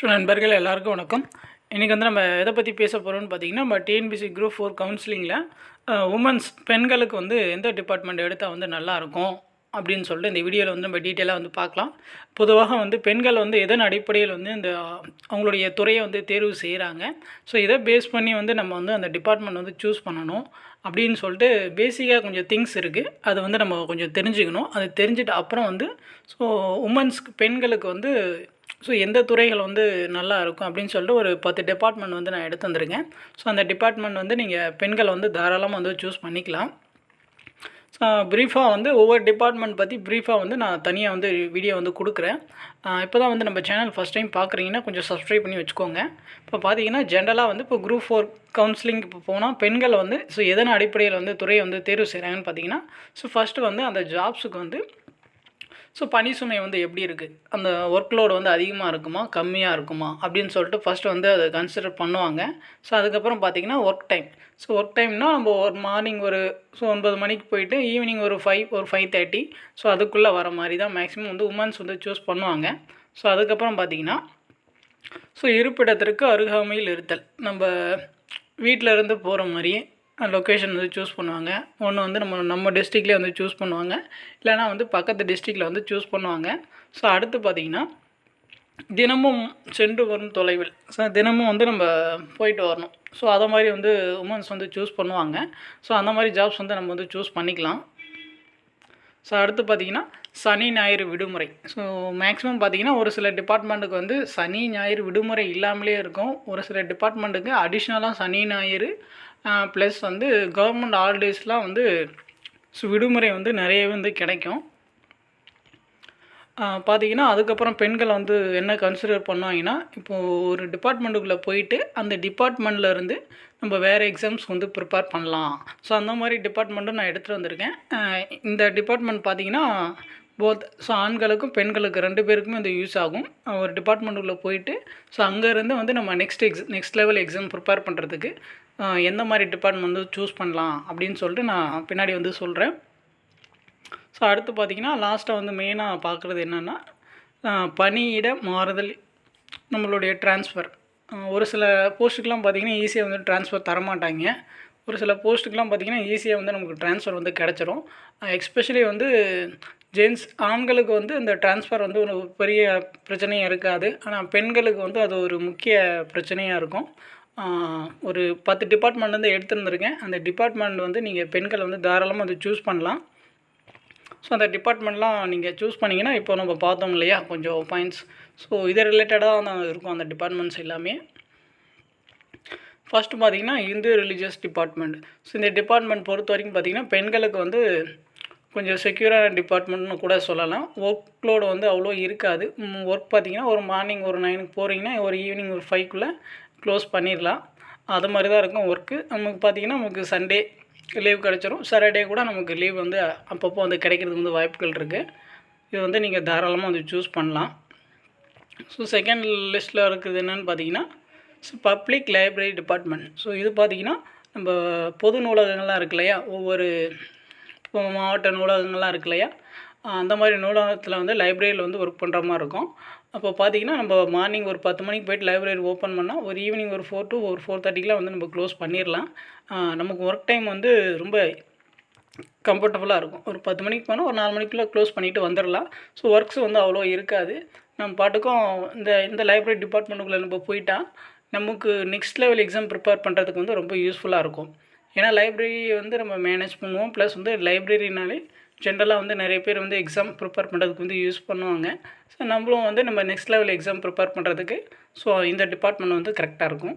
நண்பர்கள் எல்லாருக்கும் வணக்கம். இன்றைக்கி வந்து நம்ம எதை பற்றி பேச போகிறோம்னு பார்த்தீங்கன்னா, நம்ம டிஎன்பிஎஸ்சி குரூப் 4 கவுன்சிலிங்கில் உமன்ஸ் பெண்களுக்கு வந்து எந்த டிபார்ட்மெண்ட் எடுத்தால் வந்து நல்லாயிருக்கும் அப்படின்னு சொல்லிட்டு இந்த வீடியோவில் வந்து நம்ம டீட்டெயிலாக வந்து பார்க்கலாம். பொதுவாக வந்து பெண்கள் வந்து எதன் அடிப்படையில் வந்து இந்த அவங்களுடைய துறையை வந்து தேர்வு செய்கிறாங்க, ஸோ இதை பேஸ் பண்ணி வந்து நம்ம வந்து அந்த டிபார்ட்மெண்ட் வந்து சூஸ் பண்ணணும் அப்படின்னு சொல்லிட்டு பேசிக்காக கொஞ்சம் திங்ஸ் இருக்குது. அதை வந்து நம்ம கொஞ்சம் தெரிஞ்சுக்கணும். அதை தெரிஞ்சுட்டு அப்புறம் வந்து ஸோ உமன்ஸ்க்கு பெண்களுக்கு வந்து ஸோ எந்த துறைகள் வந்து நல்லா இருக்கும் அப்படின்னு சொல்லிட்டு ஒரு 10 டிபார்ட்மெண்ட் வந்து நான் எடுத்து வந்திருக்கேன். ஸோ அந்த டிபார்ட்மெண்ட் வந்து நீங்கள் பெண்கள் வந்து தாராளமாக வந்து சூஸ் பண்ணிக்கலாம். ப்ரீஃபாக வந்து ஒவ்வொரு டிபார்ட்மெண்ட் பற்றி ப்ரீஃபாக வந்து நான் தனியாக வந்து வீடியோ வந்து கொடுக்குறேன். இப்போ தான் வந்து நம்ம சேனல் ஃபஸ்ட் டைம் பார்க்குறீங்கன்னா கொஞ்சம் சப்ஸ்கிரைப் பண்ணி வச்சுக்கோங்க. இப்போ பார்த்தீங்கன்னா ஜென்ரலாக வந்து இப்போ குரூப் 4 கவுன்சிலிங் இப்போ போனால் பெண்கள் வந்து ஸோ எதன் அடிப்படையில் வந்து துறையை வந்து தேர்வு செய்கிறாங்கன்னு பார்த்தீங்கன்னா, ஸோ ஃபஸ்ட்டு வந்து அந்த ஜாப்ஸுக்கு வந்து ஸோ பணி சுமை வந்து எப்படி இருக்குது, அந்த ஒர்க் லோடு வந்து அதிகமாக இருக்குமா கம்மியாக இருக்குமா அப்படின்னு சொல்லிட்டு ஃபஸ்ட்டு வந்து அதை கன்சிடர் பண்ணுவாங்க. ஸோ அதுக்கப்புறம் பார்த்திங்கன்னா ஒர்க் டைம். ஸோ ஒர்க் டைம்னால் நம்ம ஒரு மார்னிங் ஒரு 9 மணிக்கு போயிட்டு ஈவினிங் ஒரு 5:30 ஸோ அதுக்குள்ளே வர மாதிரி தான் மேக்ஸிமம் வந்து உமன்ஸ் வந்து சூஸ் பண்ணுவாங்க. ஸோ அதுக்கப்புறம் பார்த்திங்கன்னா ஸோ இருப்பிடத்திற்கு அருகாமையில் இருத்தல், நம்ம வீட்டில் இருந்து போகிற மாதிரியே லொக்கேஷன் வந்து சூஸ் பண்ணுவாங்க. ஒன்று வந்து நம்ம டிஸ்ட்ரிக்ட்லேயே வந்து சூஸ் பண்ணுவாங்க, இல்லைனா வந்து பக்கத்து டிஸ்ட்ரிக்டில் வந்து சூஸ் பண்ணுவாங்க. ஸோ அடுத்து பார்த்திங்கன்னா தினமும் சென்று வரும் தொலைவில், ஸோ தினமும் வந்து நம்ம போயிட்டு வரணும். ஸோ அதை மாதிரி வந்து உமன்ஸ் வந்து சூஸ் பண்ணுவாங்க. ஸோ அந்த மாதிரி ஜாப்ஸ் வந்து நம்ம வந்து சூஸ் பண்ணிக்கலாம். ஸோ அடுத்து பார்த்திங்கன்னா சனி ஞாயிறு விடுமுறை. ஸோ மேக்ஸிமம் பார்த்திங்கன்னா ஒரு சில டிபார்ட்மெண்ட்டுக்கு வந்து சனி ஞாயிறு விடுமுறை இல்லாமலே இருக்கும். ஒரு சில டிபார்ட்மெண்ட்டுக்கு அடிஷ்னலாக சனி ஞாயிறு ப்ளஸ் வந்து கவர்மெண்ட் ஹாலிடேஸ்லாம் வந்து விடுமுறை வந்து நிறைய வந்து கிடைக்கும். பார்த்திங்கன்னா அதுக்கப்புறம் பெண்கள் வந்து என்ன கன்சிடர் பண்ணுவாங்கன்னா, இப்போது ஒரு டிபார்ட்மெண்ட்டுக்குள்ளே போயிட்டு அந்த டிபார்ட்மெண்ட்லேருந்து நம்ம வேறு எக்ஸாம்ஸ் வந்து ப்ரிப்பேர் பண்ணலாம். ஸோ அந்த மாதிரி டிபார்ட்மெண்ட்டும் நான் எடுத்துகிட்டு வந்திருக்கேன். இந்த டிபார்ட்மெண்ட் பார்த்திங்கன்னா ஸோ ஆண்களுக்கும் பெண்களுக்கு 2 பேருக்குமே வந்து யூஸ் ஆகும். ஒரு டிபார்ட்மெண்ட்டுக்குள்ளே போயிட்டு ஸோ அங்கேருந்து வந்து நம்ம நெக்ஸ்ட் லெவல் எக்ஸாம் ப்ரிப்பேர் பண்ணுறதுக்கு எந்த மாதிரி டிபார்ட்மெண்ட் வந்து சூஸ் பண்ணலாம் அப்படின்னு சொல்லிட்டு நான் பின்னாடி வந்து சொல்கிறேன். ஸோ அடுத்து பார்த்திங்கன்னா லாஸ்ட்டாக வந்து மெயினாக பார்க்குறது என்னென்னா பணியிட மாறுதல், நம்மளுடைய ட்ரான்ஸ்ஃபர். ஒரு சில போஸ்ட்டுக்கெலாம் பார்த்திங்கன்னா ஈஸியாக வந்து ட்ரான்ஸ்ஃபர் தரமாட்டாங்க. ஒரு சில போஸ்ட்டுக்கெலாம் பார்த்திங்கன்னா ஈஸியாக வந்து நமக்கு ட்ரான்ஸ்ஃபர் வந்து கிடச்சிரும். எஸ்பெஷலி வந்து ஆண்களுக்கு வந்து இந்த ட்ரான்ஸ்ஃபர் வந்து ஒரு பெரிய பிரச்சனையாக இருக்காது. ஆனால் பெண்களுக்கு வந்து அது ஒரு முக்கிய பிரச்சனையாக இருக்கும். ஒரு 10 டிபார்ட்மெண்ட் வந்து எடுத்துருந்துருக்கேன். அந்த டிபார்ட்மெண்ட் வந்து நீங்கள் பெண்கள் வந்து தாராளமாக வந்து சூஸ் பண்ணலாம். ஸோ அந்த டிபார்ட்மெண்ட்லாம் நீங்கள் சூஸ் பண்ணிங்கன்னா இப்போ நம்ம பார்த்தோம் இல்லையா கொஞ்சம் பாயிண்ட்ஸ், ஸோ இதை ரிலேட்டடாக தான் இருக்கும் அந்த டிபார்ட்மெண்ட்ஸ் எல்லாமே. ஃபஸ்ட்டு பார்த்திங்கன்னா இந்து ரிலீஜியஸ் டிபார்ட்மெண்ட். ஸோ இந்த டிபார்ட்மெண்ட் பொறுத்த வரைக்கும் பார்த்திங்கன்னா பெண்களுக்கு வந்து கொஞ்சம் செக்யூரான டிபார்ட்மெண்ட்னு கூட சொல்லலாம். ஒர்க் லோடு வந்து அவ்வளோ இருக்காது. ஒர்க் பார்த்திங்கன்னா ஒரு மார்னிங் ஒரு 9க்கு போகிறீங்கன்னா ஒரு ஈவினிங் ஒரு 5க்குள்ளே க்ளோஸ் பண்ணிடலாம். அது மாதிரி தான் இருக்கும் ஒர்க்கு. நமக்கு பார்த்திங்கன்னா நமக்கு சண்டே லீவ் கிடச்சிரும். சாட்டர்டே கூட நமக்கு லீவ் வந்து அப்பப்போ வந்து கிடைக்கிறதுக்கு வந்து வாய்ப்புகள் இருக்குது. இது வந்து நீங்கள் தாராளமாக வந்து சூஸ் பண்ணலாம். ஸோ செகண்ட் லிஸ்ட்டில் இருக்கிறது என்னென்னு பார்த்தீங்கன்னா பப்ளிக் லைப்ரரி டிபார்ட்மெண்ட். ஸோ இது பார்த்திங்கன்னா நம்ம பொது நூலகங்கள்லாம் இருக்கு இல்லையா, ஒவ்வொரு மாவட்ட நூலகங்கள்லாம் இருக்கு இல்லையா, அந்த மாதிரி நூலகத்தில் வந்து லைப்ரரியில் வந்து ஒர்க் பண்ணுற மாதிரி இருக்கும். அப்போ பார்த்திங்கன்னா நம்ம மார்னிங் ஒரு 10 மணிக்கு போய்ட்டு லைப்ரரி ஓப்பன் பண்ணால் ஒரு ஈவினிங் ஒரு 4 to 4:30க்குலாம் வந்து நம்ம க்ளோஸ் பண்ணிடலாம். நமக்கு ஒர்க் டைம் வந்து ரொம்ப கம்ஃபர்டபுளாக இருக்கும். ஒரு 10 மணிக்கு போனால் ஒரு 4 மணிக்குள்ளே க்ளோஸ் பண்ணிவிட்டு வந்துடலாம். ஸோ ஒர்க்ஸ் வந்து அவ்வளோ இருக்காது. நம்ம பாட்டுக்கும் இந்த லைப்ரரி டிபார்ட்மெண்ட்டுக்குள்ளே நம்ம போயிட்டால் நமக்கு நெக்ஸ்ட் லெவல் எக்ஸாம் ப்ரிப்பேர் பண்ணுறதுக்கு வந்து ரொம்ப யூஸ்ஃபுல்லாக இருக்கும். ஏன்னா லைப்ரரி வந்து நம்ம மேனேஜ் பண்ணுவோம். ப்ளஸ் வந்து லைப்ரரினாலே ஜென்ரலாக வந்து நிறைய பேர் வந்து எக்ஸாம் ப்ரிப்பேர் பண்ணுறதுக்கு வந்து யூஸ் பண்ணுவாங்க. ஸோ நம்மளும் வந்து நம்ம நெக்ஸ்ட் லெவல் எக்ஸாம் ப்ரிப்பேர் பண்ணுறதுக்கு ஸோ இந்த டிபார்ட்மெண்ட் வந்து கரெக்டாக இருக்கும்.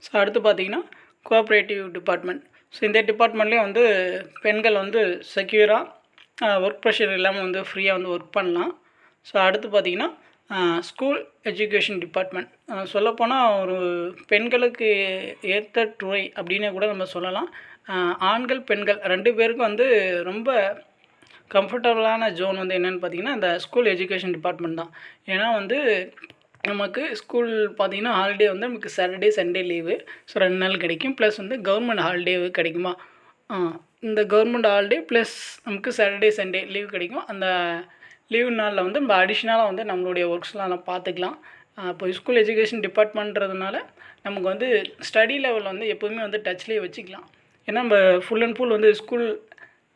ஸோ அடுத்து பார்த்திங்கன்னா கோஆப்ரேட்டிவ் டிபார்ட்மெண்ட். ஸோ இந்த டிபார்ட்மெண்ட்லேயும் வந்து பெண்கள் வந்து செக்யூராக ஒர்க் ப்ரெஷர் இல்லாமல் வந்து ஃப்ரீயாக வந்து ஒர்க் பண்ணலாம். ஸோ அடுத்து பார்த்திங்கன்னா ஸ்கூல் எஜுகேஷன் டிபார்ட்மெண்ட். சொல்லப்போனால் ஒரு பெண்களுக்கு ஏற்ற துறை அப்படின்னு கூட நம்ம சொல்லலாம். ஆண்கள் பெண்கள் 2 பேருக்கும் வந்து ரொம்ப கம்ஃபர்டபுளான ஜோன் வந்து என்னென்னு பார்த்திங்கன்னா இந்த ஸ்கூல் எஜுகேஷன் டிபார்ட்மெண்ட் தான். ஏன்னா வந்து நமக்கு ஸ்கூல் பார்த்திங்கன்னா ஹாலிடே வந்து நமக்கு சாட்டர்டே சண்டே லீவு, ஸோ 2 நாள் கிடைக்கும். ப்ளஸ் வந்து கவர்மெண்ட் ஹாலிடே கிடைக்குமா, இந்த கவர்மெண்ட் ஹாலிடே ப்ளஸ் நமக்கு சாட்டர்டே சண்டே லீவ் கிடைக்கும். அந்த லீவு நாளில் வந்து நம்ம அடிஷ்னலாக வந்து நம்மளுடைய ஒர்க்ஸ்லாம் நம்ம பார்த்துக்கலாம். இப்போ ஸ்கூல் எஜுகேஷன் டிபார்ட்மெண்ட்ன்றதுனால நமக்கு வந்து ஸ்டடி லெவல் வந்து எப்போதுமே வந்து டச்லேயே வச்சுக்கலாம். ஏன்னா நம்ம ஃபுல் அண்ட் ஃபுல் வந்து ஸ்கூல்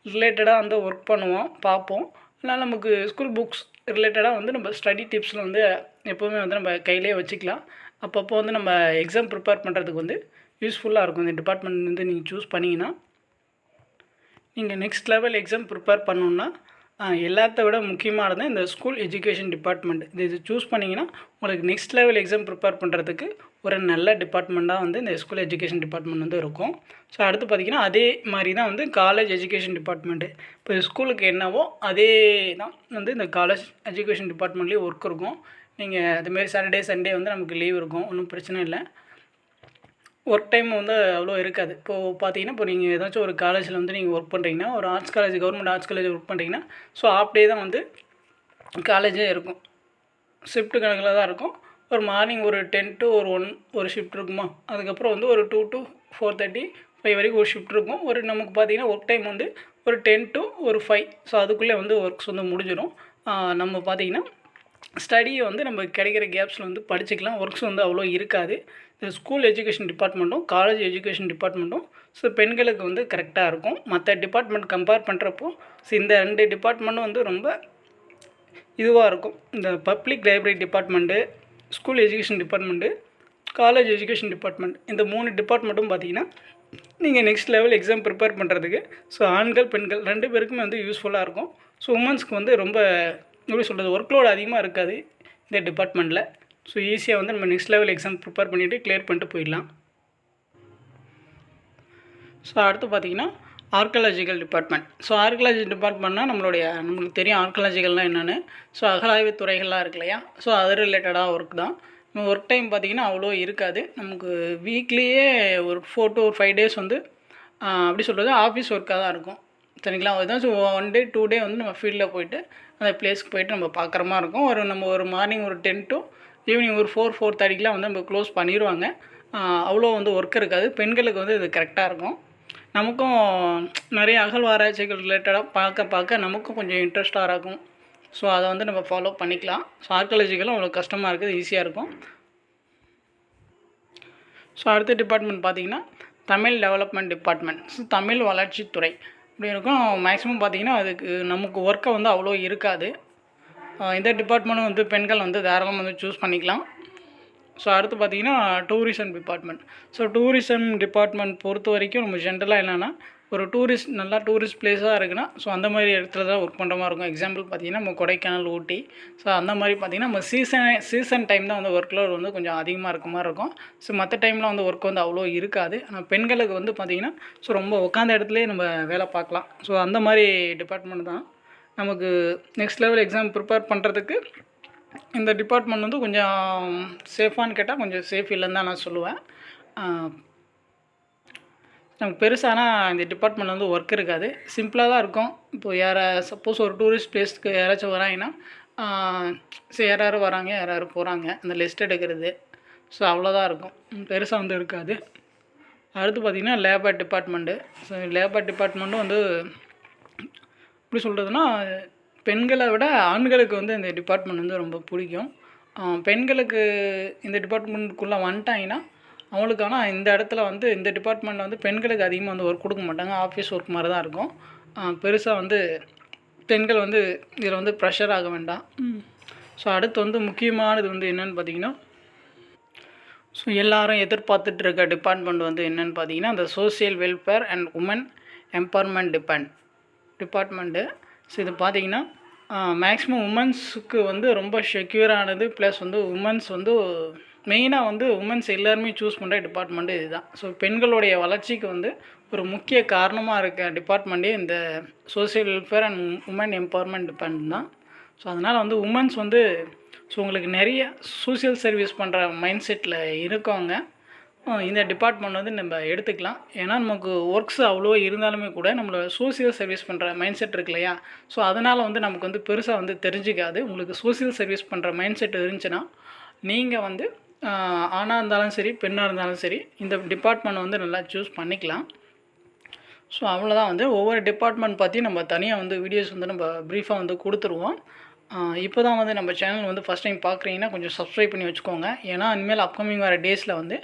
ரிலேட்டடாக வந்து ஒர்க் பண்ணுவோம், பார்ப்போம். அதனால் நமக்கு ஸ்கூல் புக்ஸ் ரிலேட்டடாக வந்து நம்ம ஸ்டடி டிப்ஸில் வந்து எப்போவுமே வந்து நம்ம கையிலே வச்சுக்கலாம். அப்பப்போ வந்து நம்ம எக்ஸாம் ப்ரிப்பேர் பண்ணுறதுக்கு வந்து யூஸ்ஃபுல்லாக இருக்கும். இந்த டிபார்ட்மெண்ட் வந்து நீங்கள் சூஸ் பண்ணிங்கன்னா நீங்கள் நெக்ஸ்ட் லெவல் எக்ஸாம் ப்ரிப்பேர் பண்ணணுன்னா எல்லாத்த விட முக்கியமானது இந்த ஸ்கூல் எஜுகேஷன் டிபார்ட்மெண்ட். இது சூஸ் பண்ணிங்கன்னா உங்களுக்கு நெக்ஸ்ட் லெவல் எக்ஸாம் ப்ரிப்பேர் பண்ணுறதுக்கு ஒரு நல்ல டிபார்ட்மெண்ட்டாக வந்து இந்த ஸ்கூல் எஜுகேஷன் டிபார்ட்மெண்ட் வந்து இருக்கும். ஸோ அடுத்து பார்த்திங்கன்னா அதே மாதிரி தான் வந்து காலேஜ் எஜுகேஷன் டிபார்ட்மெண்ட்டு. இப்போ ஸ்கூலுக்கு என்னவோ அதே தான் வந்து இந்த காலேஜ் எஜுகேஷன் டிபார்ட்மெண்ட்லேயே ஒர்க் இருக்கும். நீங்கள் அதுமாரி சாட்டர்டே சண்டே வந்து நமக்கு லீவ் இருக்கும், ஒன்றும் பிரச்சனை இல்லை. ஒர்க் டைம் வந்து அவ்வளோ இருக்காது. இப்போது பார்த்தீங்கன்னா, இப்போ நீங்கள் ஏதாச்சும் ஒரு காலேஜில் வந்து நீங்கள் ஒர்க் பண்ணுறீங்கன்னா, ஒரு arts college, government arts college work பண்ணுறீங்கன்னா, ஸோ ஹாஃப் டே தான் வந்து காலேஜே இருக்கும். ஷிஃப்ட்டு கணக்கில் தான் இருக்கும். ஒரு மார்னிங் ஒரு 10 to ஒரு 1 ஒரு ஷிஃப்ட் இருக்குமா, அதுக்கப்புறம் வந்து ஒரு 2 to 4:30, 5 வரைக்கும் ஒரு ஷிஃப்ட் இருக்கும். ஒரு நமக்கு பார்த்தீங்கன்னா ஒர்க் டைம் வந்து ஒரு 10 to ஒரு 5. ஸோ அதுக்குள்ளே வந்து ஒர்க்ஸ் வந்து முடிஞ்சிடும். நம்ம பார்த்தீங்கன்னா ஸ்டடியை வந்து நம்ம கிடைக்கிற கேப்ஸில் வந்து படிச்சுக்கலாம். ஒர்க்ஸ் வந்து அவ்வளோ இருக்காது. இந்த ஸ்கூல் எஜுகேஷன் டிபார்ட்மெண்ட்டும் காலேஜ் எஜுகேஷன் டிபார்ட்மெண்ட்டும் ஸோ பெண்களுக்கு வந்து கரெக்டாக இருக்கும். மற்ற டிபார்ட்மெண்ட் கம்பேர் பண்ணுறப்போ ஸோ இந்த 2 டிபார்ட்மெண்ட்டும் வந்து ரொம்ப இதுவாக இருக்கும். இந்த public library department, school education department, college education department, இந்த 3 டிபார்ட்மெண்ட்டும் பார்த்தீங்கன்னா நீங்கள் நெக்ஸ்ட் லெவல் எக்ஸாம் ப்ரிப்பேர் பண்ணுறதுக்கு ஸோ ஆண்கள் பெண்கள் 2 பேருக்குமே வந்து யூஸ்ஃபுல்லாக இருக்கும். ஸோ உமன்ஸ்க்கு வந்து ரொம்ப எப்படி சொல்கிறது, ஒர்க்லோடு அதிகமாக இருக்காது இந்த டிபார்ட்மெண்ட்டில். ஸோ ஈஸியாக வந்து நம்ம நெக்ஸ்ட் லெவல் எக்ஸாம் ப்ரிப்பேர் பண்ணிவிட்டு கிளியர் பண்ணிட்டு போயிடலாம். ஸோ அடுத்து பார்த்திங்கன்னா ஆர்கியாலஜிக்கல் டிபார்ட்மெண்ட். ஸோ ஆர்கியாலஜி டிபார்ட்மெண்ட்னால் நம்மளுக்கு தெரியும் ஆர்கியாலஜிக்கல்னால் என்னென்னு. ஸோ அகழாய்வு துறைகள்லாம் இருக்கு இல்லையா, ஸோ அது ரிலேட்டடாக ஒர்க் தான். ஒர்க் டைம் பார்த்திங்கன்னா அவ்வளோ இருக்காது. நமக்கு வீக்லியே ஒரு 4 to 5 days வந்து அப்படி சொல்கிறது ஆஃபீஸ் ஒர்க்காக தான் இருக்கும். சரிங்களா, ஏதாச்சும் 1 day 2 day வந்து நம்ம ஃபீல்டில் போய்ட்டு அந்த பிளேஸ்க்கு போய்ட்டு நம்ம பார்க்குற மாதிரி இருக்கும். நம்ம ஒரு மார்னிங் ஒரு 10 to ஈவினிங் ஒரு 4-4:30 வந்து நம்ம க்ளோஸ் பண்ணிடுவாங்க. அவ்வளோ வந்து ஒர்க் இருக்காது. பெண்களுக்கு வந்து இது கரெக்டாக இருக்கும். நமக்கும் நிறைய அகழ்வாராய்ச்சிகள் ரிலேட்டடாக பார்க்க நமக்கும் கொஞ்சம் இன்ட்ரெஸ்ட்டாக இருக்கும். ஸோ அதை வந்து நம்ம ஃபாலோ பண்ணிக்கலாம். ஸோ ஆர்கியாலஜிக்கலும் அவ்வளோ கஷ்டமாக இருக்குது, ஈஸியாக இருக்கும். ஸோ அடுத்த டிபார்ட்மெண்ட் பார்த்திங்கன்னா Tamil development department. So Tamil வளர்ச்சித்துறை இப்படி இருக்கும். மேக்ஸிமம் பார்த்திங்கன்னா அதுக்கு நமக்கு ஒர்க்கை வந்து அவ்வளோ இருக்காது. இந்த டிபார்ட்மெண்ட்டும் வந்து பெண்கள் வந்து தாராளமாக வந்து சூஸ் பண்ணிக்கலாம். ஸோ அடுத்து பார்த்திங்கன்னா tourism department. So tourism department பொறுத்த வரைக்கும் நம்ம ஜென்ரலாக என்னென்னா ஒரு நல்லா டூரிஸ்ட் பிளேஸாக இருக்குன்னா ஸோ அந்த மாதிரி இடத்துல தான் ஒர்க் பண்ணுற மாதிரி இருக்கும். எக்ஸாம்பிள் பார்த்திங்கன்னா நம்ம கொடைக்கானல், ஊட்டி, ஸோ அந்த மாதிரி பார்த்திங்கன்னா நம்ம சீசன் டைம் தான் வந்து ஒர்க் லோட் வந்து கொஞ்சம் அதிகமாக இருக்க மாதிரி இருக்கும். ஸோ மற்ற டைமில் வந்து ஒர்க் வந்து அவ்வளோ இருக்காது. ஆனால் பெண்களுக்கு வந்து பார்த்திங்கன்னா ஸோ ரொம்ப உட்காந்த இடத்துலையே நம்ம வேலை பார்க்கலாம். ஸோ அந்த மாதிரி டிபார்ட்மெண்ட் தான் நமக்கு நெக்ஸ்ட் லெவல் எக்ஸாம் ப்ரிப்பேர் பண்ணுறதுக்கு இந்த டிபார்ட்மெண்ட் வந்து கொஞ்சம் சேஃபான்னு கேட்டால் கொஞ்சம் சேஃப் இல்லைன்னு தான் நான் சொல்லுவேன். நமக்கு பெருசானா இந்த டிபார்ட்மெண்ட் வந்து ஒர்க் இருக்காது, சிம்பிளாக தான் இருக்கும். இப்போது சப்போஸ் ஒரு டூரிஸ்ட் பிளேஸ்க்கு யாராச்சும் வராங்கன்னா சரி யார் வராங்க யார் போகிறாங்க அந்த லிஸ்ட் எடுக்கிறது, ஸோ அவ்வளோதான் இருக்கும், பெருசாக வந்து இருக்காது. அடுத்து பார்த்திங்கன்னா லேபர் டிபார்ட்மெண்ட்டு. ஸோ லேபர் டிபார்ட்மெண்ட்டும் வந்து எப்படி சொல்கிறதுனா பெண்களை விட ஆண்களுக்கு வந்து இந்த டிபார்ட்மெண்ட் வந்து ரொம்ப பிடிக்கும். பெண்களுக்கு இந்த டிபார்ட்மெண்ட்டுக்குள்ளே வந்துட்டாங்கன்னா அவங்களுக்கான இந்த இடத்துல வந்து இந்த டிபார்ட்மெண்ட்டில் வந்து பெண்களுக்கு அதிகமாக வந்து ஒர்க் கொடுக்க மாட்டாங்க, ஆஃபீஸ் ஒர்க் மாதிரி தான் இருக்கும். பெருசாக வந்து பெண்கள் வந்து இதில் வந்து ப்ரெஷர் ஆக வேண்டாம். ஸோ அடுத்து வந்து முக்கியமானது வந்து என்னென்னு பார்த்திங்கன்னா ஸோ எல்லோரும் எதிர்பார்த்துட்டு இருக்க டிபார்ட்மெண்ட் வந்து என்னென்னு பார்த்திங்கன்னா இந்த social welfare and women empowerment department. So இது பார்த்திங்கன்னா மேக்ஸிமம் உமன்ஸுக்கு வந்து ரொம்ப செக்யூரானது, ப்ளஸ் வந்து உமன்ஸ் வந்து மெயினாக வந்து உமன்ஸ் எல்லாருமே சூஸ் பண்ணுற டிபார்ட்மெண்ட்டு இதுதான். ஸோ பெண்களுடைய வளர்ச்சிக்கு வந்து ஒரு முக்கிய காரணமாக இருக்க டிபார்ட்மெண்ட்டே இந்த social welfare and women empowerment department தான். ஸோ அதனால் வந்து உமன்ஸ் வந்து ஸோ உங்களுக்கு நிறைய சோசியல் சர்வீஸ் பண்ணுற மைண்ட் செட்டில் இருக்கவங்க இந்த டிபார்ட்மெண்ட் வந்து நம்ம எடுத்துக்கலாம். ஏன்னா நமக்கு ஒர்க்ஸ் அவ்வளோ இருந்தாலுமே கூட நம்மளோட சோசியல் சர்வீஸ் பண்ணுற மைண்ட் செட் இருக்கு இல்லையா, ஸோ அதனால் வந்து நமக்கு வந்து பெருசாக வந்து தெரிஞ்சிக்காது. உங்களுக்கு சோசியல் சர்வீஸ் பண்ணுற மைண்ட் செட் இருந்துச்சுன்னா நீங்கள் வந்து ஆணாக இருந்தாலும் சரி பெண்ணாக இருந்தாலும் சரி இந்த டிபார்ட்மெண்ட் வந்து நல்லா சூஸ் பண்ணிக்கலாம். ஸோ அவ்வளோதான், வந்து ஒவ்வொரு டிபார்ட்மெண்ட் பற்றி நம்ம தனியாக வந்து வீடியோஸ் வந்து நம்ம ப்ரீஃபாக வந்து கொடுத்துருவோம். இப்போ தான் வந்து நம்ம சேனல் வந்து ஃபஸ்ட் டைம் பார்க்குறீங்கன்னா கொஞ்சம் சப்ஸ்கிரைப் பண்ணி வச்சுக்கோங்க. ஏன்னா இனிமேல் அப்கமிங் வர டேஸில் வந்து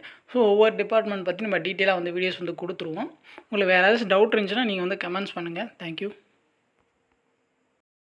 ஒவ்வொரு டிபார்ட்மெண்ட் பற்றி நம்ம டீட்டெயிலாக வந்து வீடியோஸ் வந்து கொடுத்துருவோம். உங்களுக்கு வேறு ஏதாச்சும் டவுட் இருந்துச்சுன்னா நீங்கள் வந்து கமெண்ட்ஸ் பண்ணுங்கள். தேங்க்யூ.